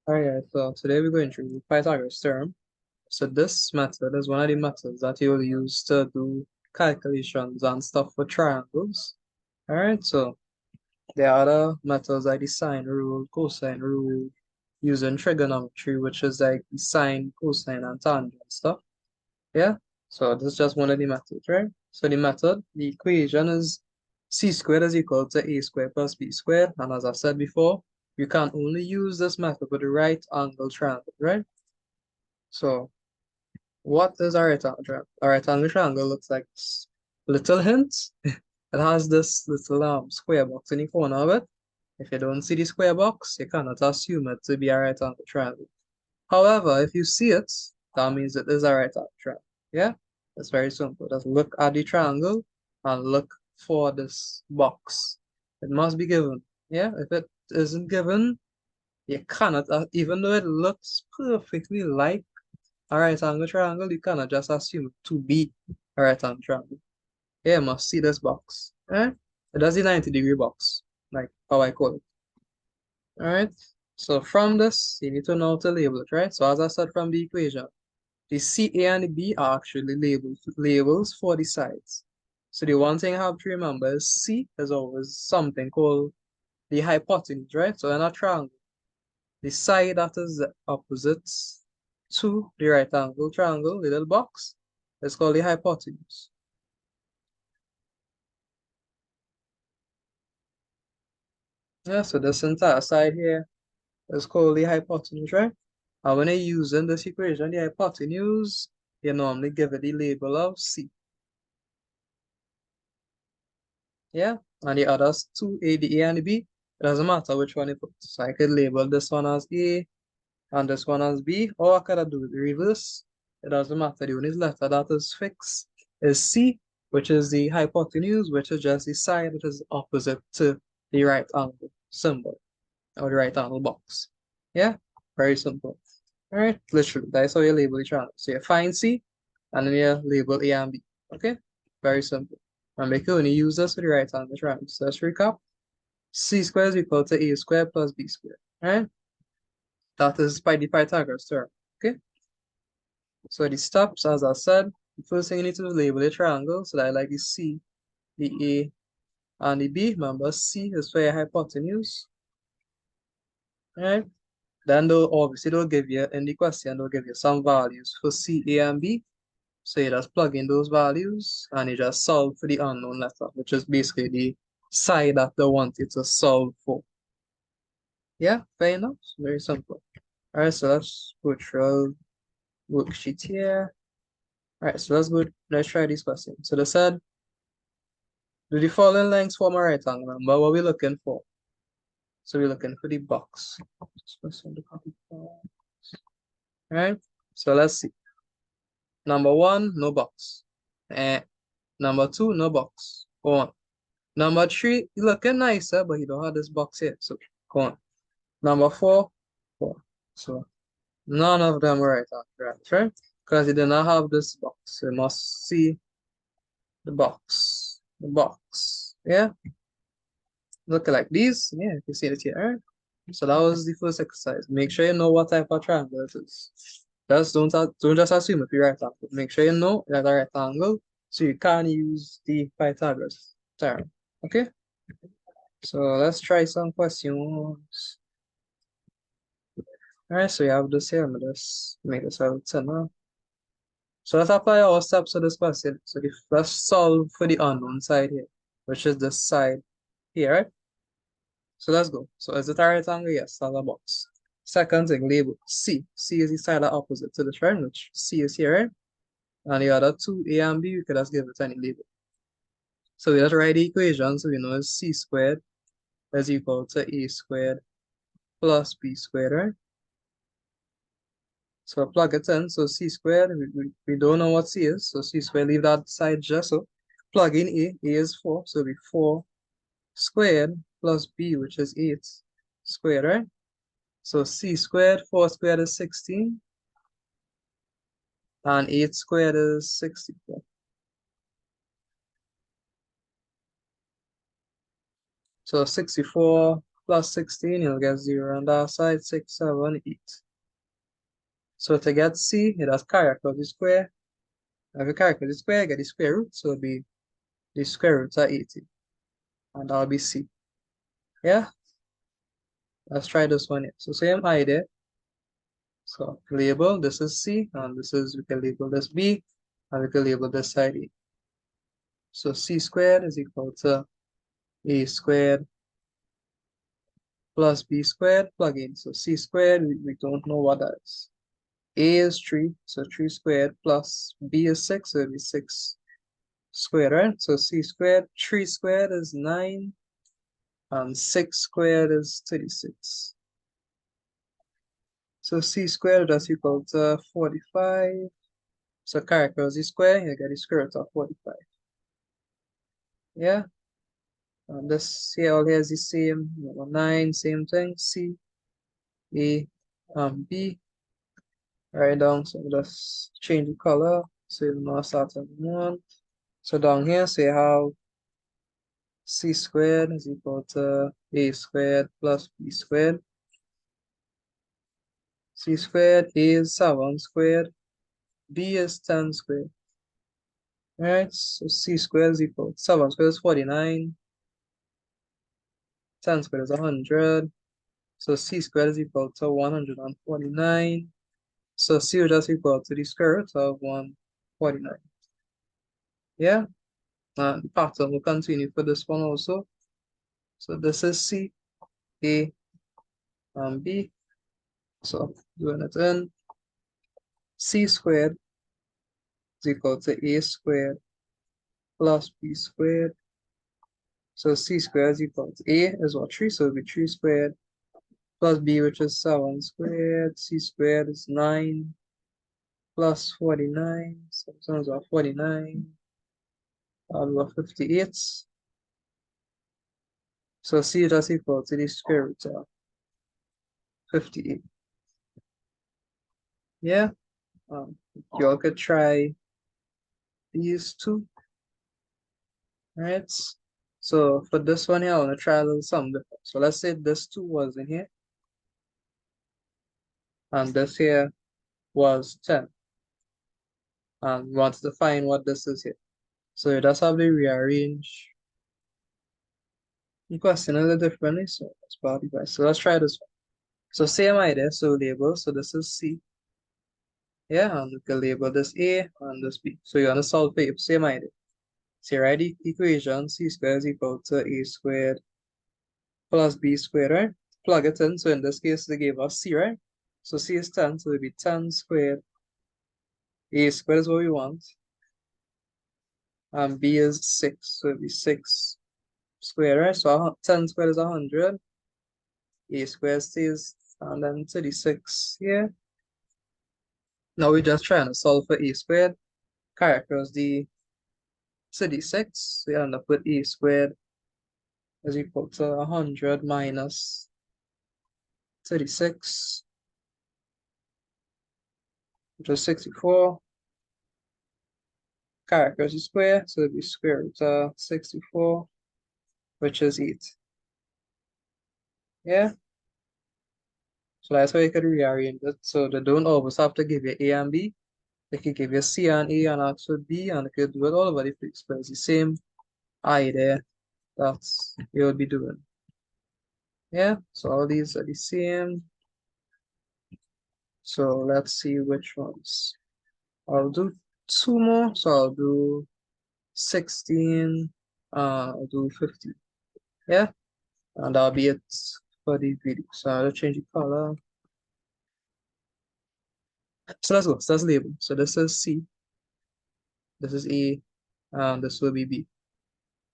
Alright, so today we're going through Pythagoras theorem. So this method is one of the methods that you'll use to do calculations and stuff for triangles. Alright, so there are other methods like the sine rule, cosine rule, using trigonometry, which is like the sine, cosine, and tangent stuff. Yeah, so this is just one of the methods, right? So the equation is c squared is equal to a squared plus b squared. And as I said before, you can only use this method with the right angle triangle, right? So what is a right angle triangle? A right angle triangle looks like this. Little hint, it has this little square box in the corner of it. If you don't see the square box, you cannot assume it to be a right angle triangle. However, if you see it, that means it is a right angle triangle. Yeah, it's very simple. Just look at the triangle and look for this box. It must be given. Yeah, if it isn't given, you cannot, even though it looks perfectly like a right angle triangle, you cannot just assume it to be a right angle triangle. Yeah, you must see this box. Eh? It does the 90-degree box, like how I call it. All right. So from this, you need to know how to label it, right? So as I said from the equation, the C, A, and the B are actually labels for the sides. So the one thing I have to remember is C is always something called the hypotenuse, right? So in a triangle, the side that is opposite to the right angle triangle, the little box, is called the hypotenuse. Yeah, so this entire side here is called the hypotenuse, right? And when you're using this equation, the hypotenuse, you normally give it the label of C. Yeah, and the others two, A, the A and the B, it doesn't matter which one you put. So I could label this one as A and this one as B, or I could do the reverse. It doesn't matter. The only letter that is fixed is C, which is the hypotenuse, which is just the side that is opposite to the right angle symbol or the right angle box. Yeah, very simple. All right, literally, that's how you label each triangle. So you find C, and then you label A and B. Okay, very simple. And we can only use this for the right angle triangle. So let's recap. C squared is equal to A squared plus B squared. All right, that is by the Pythagoras theorem. Okay, so the steps, as I said, the first thing you need to do is label a triangle. So that I like the C, the A, and the B. Remember, C is for your hypotenuse. All right. Then they'll give you in the question, they'll give you some values for C, A, and B. So you just plug in those values and you just solve for the unknown letter, which is basically the side that they want you to solve for. Yeah, fair enough. Very simple. All right, so let's go through worksheet here. All right, so let's try this question. So they said, do the following lengths form a right angle? Remember what we're looking for. So we're looking for the box. All right, so let's see. Number one, no box. Eh. Number two, no box. Go on. Number three, you looking nicer, but you don't have this box here. So go on. Number four, four. So none of them are right after that, right? Because you do not have this box. You must see the box. The box. Yeah. Look like these. Yeah, you can see it here, right? So that was the first exercise. Make sure you know what type of triangle it is. Just don't just assume it be right angle. Make sure you know that a right angle so you can use the Pythagoras theorem. Okay? So let's try some questions. Alright, so you have this here. Let's make this out 10 now. So let's apply our steps to this question. So let's solve for the unknown side here, which is this side here, right? So let's go. So is it a right angle? Yes, solve a box. Second thing, label C. C is the side opposite to this, right? Which C is here, right? And the other two, A and B, we could just give it any label. So we just write the equation, so we know it's C squared is equal to A squared plus B squared, right? So plug it in. So C squared, we don't know what C is. So C squared, leave that side just so. Plug in A. A is 4. So it'll be 4 squared plus B, which is 8 squared, right? So C squared, 4 squared is 16. And 8 squared is 64. So 64 plus 16, you'll get 0 on that side, 6, 7, 8. So to get C, it has carry across the square. If you carry across the square, you get the square root, so it'll be the square root of 80. And that'll be C. Yeah? Let's try this one here. So same idea. So label, this is C, and this is, we can label this B, and we can label this side A. So C squared is equal to A squared plus B squared, plug in. So C squared, we don't know what that is. A is 3, so 3 squared plus B is 6, so it'll be 6 squared, right? So C squared, 3 squared is 9, and 6 squared is 36. So C squared is equal to 45. So characters the square, you get the square root of 45. Yeah? And this here all here is the same. Number 9, same thing. C, A, and B. Right down, so just change the color. So you now start at 1. So down here, so you have C squared is equal to A squared plus B squared. C squared, A is 7 squared, B is 10 squared. Alright, so C squared is equal to 7 squared is 49, 10 squared is 100. So C squared is equal to 149. So C is just equal to the square root of 149. Yeah, and the pattern will continue for this one also. So this is C, A, and B. So doing it in, C squared is equal to A squared plus B squared. So C squared is equal to A is what, 3, so it'll be 3 squared plus B, which is 7 squared. C squared is 9 plus 49. So this one's 49 over 58. So C is just equal to the square root of 58. Yeah, you all could try these two. Right? So for this one here, I want to try a little something different. So let's say this 2 was in here, and this here was 10. And we wanted to find what this is here. So you just have to rearrange the question a little differently. So that's part of it. So let's try this one. So same idea, so label. So this is C. Yeah, and we can label this A and this B. So you're gonna solve for it, same idea. So you write the equation, C squared is equal to A squared plus B squared, right? Plug it in. So in this case, they gave us C, right? So C is 10, so it'll be 10 squared. A squared is what we want. And B is 6, so it'll be 6 squared, right? So 10 squared is 100. A squared stays, and then 36 here. Now we're just trying to solve for A squared. Carry across the 36, we end up with A squared is equal to 100 minus 36, which is 64. Carry across the square, so it'll be square root of 64, which is 8. Yeah? So that's how you could rearrange it. So they don't always have to give you A and B. They could give you C and A and X with B, and if you do it all over the place, but it's the same idea that you'll be doing. Yeah, so all these are the same. So let's see which ones. I'll do 2 more. So I'll do 16, I'll do 50. Yeah, and that'll be it for the video. So I'll change the color. So let's go. So let's label. So this is C, this is A, and this will be B.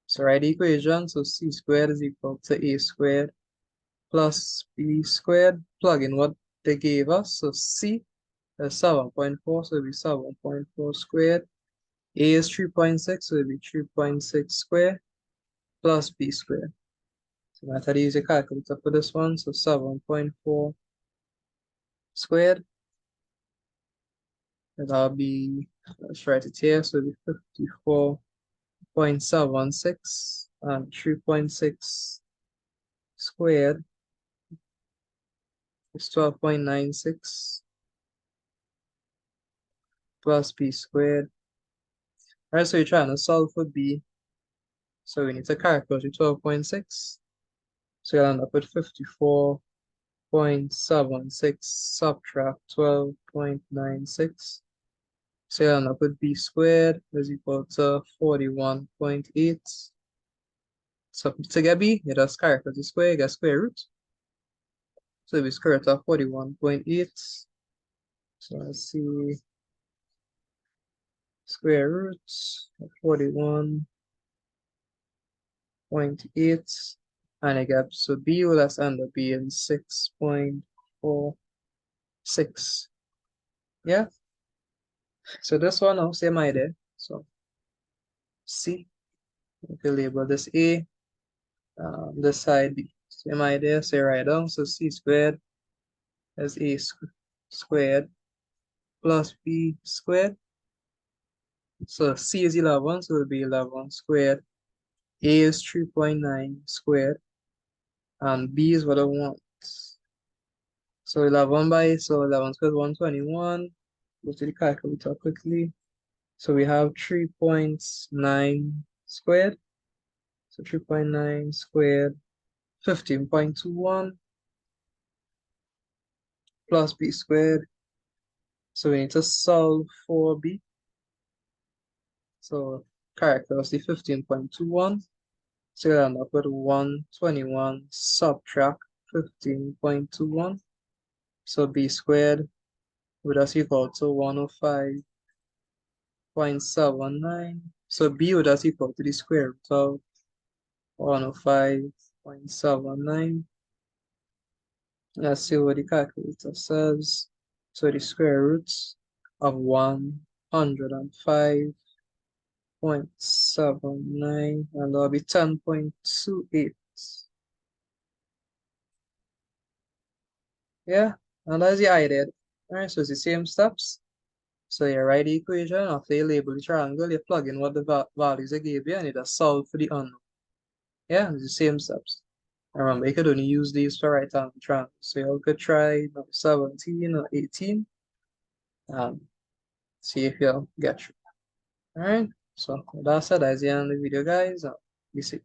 So write the equation. So C squared is equal to A squared plus B squared. Plug in what they gave us. So C is 7.4, so it'll be 7.4 squared. A is 3.6, so it'll be 3.6 squared plus B squared. So I had to use a calculator for this one. So 7.4 squared. And that'll be, let's write it here. So it'll be 54.76 and 3.6 squared is 12.96 plus b squared. Alright, so you're trying to solve for b. So we need to calculate 12.6. So you'll end up with 54.76 subtract 12.96. So you'll end up with b squared is equal to 41.8. So to get b, you just calculate the square, you get square root. So we square root of 41.8. So let's see, square root of 41.8. And I get, so b will just end up being 6.46. Yeah. So this one now, same idea. So C, we can label this A, this side B. Same idea, say write down. So C squared is A squared plus B squared. So C is 11, so it will be 11 squared. A is 3.9 squared. And B is what I want. So 11 squared 121. Go to the calculator quickly. So we have 3.9 squared. So 3.9 squared, 15.21 plus b squared. So we need to solve for b. So characteristic 15.21. So you end up with 121 subtract 15.21. So b squared would just equal to 105.79. So b would just equal to the square root of 105.79. Let's see what the calculator says. So the square root of 105.79, and that'll be 10.28. Yeah, and that's the idea. Alright, so it's the same steps. So you write the equation, after you label the triangle, you plug in what the values they gave you, and you just solve for the unknown. Yeah, it's the same steps. Remember, you could only use these for right angle triangles. So you could try number 17 or 18 and see if you'll get through. Alright, so that's it. That's the end of the video, guys. Be safe.